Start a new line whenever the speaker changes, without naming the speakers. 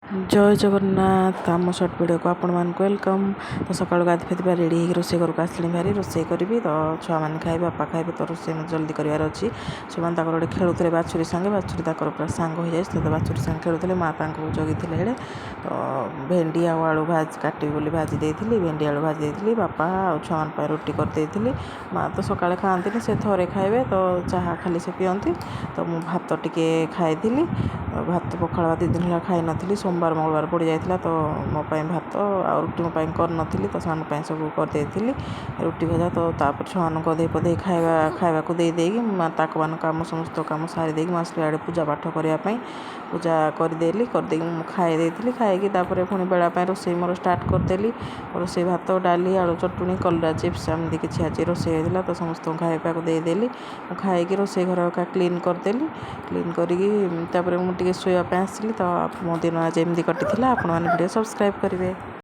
जय जगन्नाथ आम shirt video को आपण मान वेलकम। तो सकाल गाधी फेदी रेडी हो रोसे घर को आसली भारी रोसे करी तो छुआ मैंने खाए बापा खाए तो रोसे जल्दी करार अच्छी छुआ मैंने गोटे खेलुते बाछुरी सांगे बाछुरी पूरा सांग हो जाए तो बाछुरी सांगे खेलुते माँ जगी हेड़े तो भेंडी आलू भाज काटी बोली भाजी देती भेंडी आलू भाजी देती बापा आ छुआ मान रुटी करदे माँ तो सका खाती से थे खाए तो चाह खाली से पियंती तो मुझे भात टिके खाई भात पखाड़ भात 2 दिन है खाई नी सोमवार मंगलवार पड़ जाता तो मो भात आ रुटी मो कर तो से सब करदे रुटी भजा तो छुआ गधे पधे खावा देदेक मान कम समस्त कम सारी आसली आड़े पूजा पाठ करने पूजा करदेली खाई खाई पुणी बेला रोसे मोर स्टार्ट करदेली रोसे भात डाली आलू चटुणी कलरा चिप्स एमती किसी आज रोसे होता तो समस्त खावा देदेली खाई रोसे घर क्लीन करदेली क्लीन करी मुझे शोवाई आसली तो मो दिन आज एमती कटी आपण मैंने वीडियो सब्सक्राइब करेंगे।